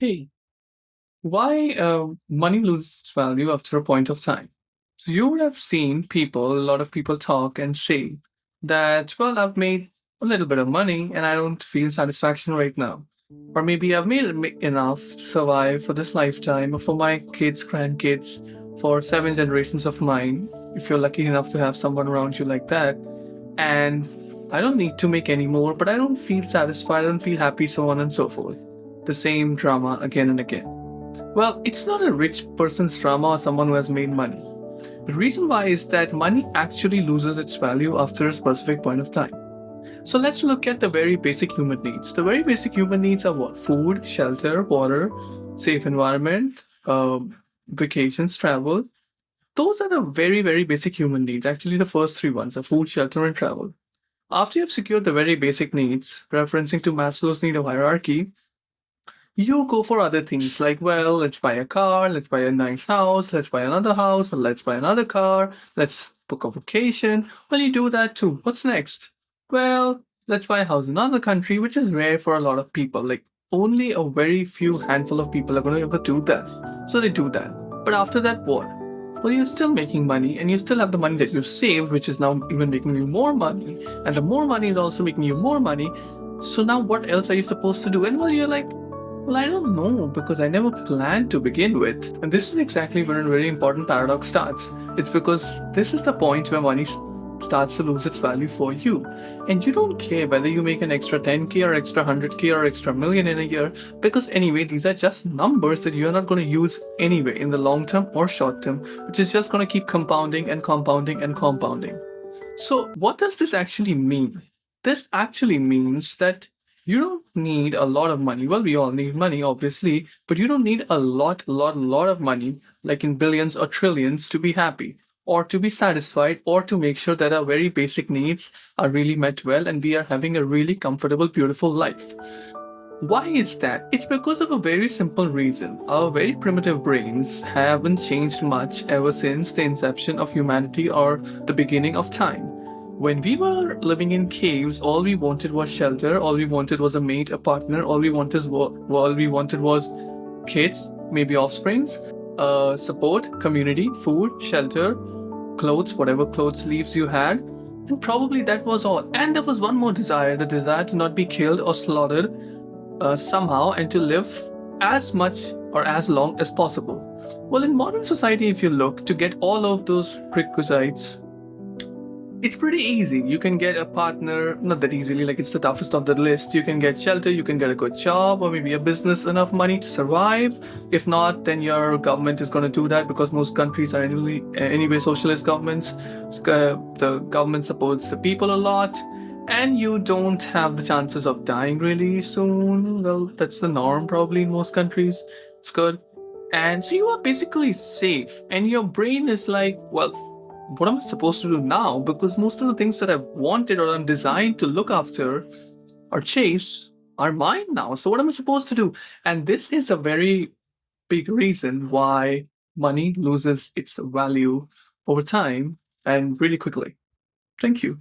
Hey, why money loses value after a point of time? So you would have seen people, a lot of people talk and say that, well, I've made a little bit of money and I don't feel satisfaction right now. Or maybe I've made enough to survive for this lifetime or for my kids, grandkids, for seven generations of mine, if you're lucky enough to have someone around you like that. And I don't need to make any more, but I don't feel satisfied, I don't feel happy, so on and so forth. The same drama again and again. Well, it's not a rich person's drama or someone who has made money. The reason why is that money actually loses its value after a specific point of time. So let's look at the very basic human needs. The very basic human needs are what? Food, shelter, water, safe environment, vacations, travel. Those are the very, very basic human needs. Actually, the first three ones are food, shelter, and travel. After you've secured the very basic needs, referencing to Maslow's need of hierarchy, you go for other things like, well, let's buy a car, let's buy a nice house, let's buy another house, well, let's buy another car, let's book a vacation. Well, you do that too. What's next? Well, let's buy a house in another country, which is rare for a lot of people. Like, only a very few handful of people are going to be able to do that. So they do that. But after that, what? Well, you're still making money and you still have the money that you've saved, which is now even making you more money. And the more money is also making you more money. So now what else are you supposed to do? And well, you're like, well, I don't know because I never planned to begin with. And this is exactly where a very important paradox starts. It's because this is the point where money starts to lose its value for you. And you don't care whether you make an extra 10k or extra 100k or extra million in a year because anyway, these are just numbers that you're not going to use anyway in the long term or short term, which is just going to keep compounding and compounding and compounding. So, what does this actually mean? This actually means that you don't need a lot of money. Well, we all need money, obviously, but you don't need a lot of money, like in billions or trillions, to be happy or to be satisfied or to make sure that our very basic needs are really met well and we are having a really comfortable, beautiful life. Why is that? It's because of a very simple reason. Our very primitive brains haven't changed much ever since the inception of humanity or the beginning of time. When we were living in caves, all we wanted was shelter, all we wanted was a mate, a partner, all we wanted was kids, maybe offsprings, support, community, food, shelter, clothes, whatever clothes sleeves you had, and probably that was all. And there was one more desire, the desire to not be killed or slaughtered somehow and to live as much or as long as possible. Well, in modern society, if you look to get all of those prerequisites, it's pretty easy. You can get a partner, not that easily, like it's the toughest of the list. You can get shelter, you can get a good job, or maybe a business, enough money to survive. If not, then your government is going to do that because most countries are anyway socialist governments. The government supports the people a lot, and you don't have the chances of dying really soon. Well, that's the norm probably in most countries. It's good. And so you are basically safe, and your brain is like, well, what am I supposed to do now? Because most of the things that I've wanted or I'm designed to look after or chase are mine now. So what am I supposed to do? And this is a very big reason why money loses its value over time and really quickly. Thank you.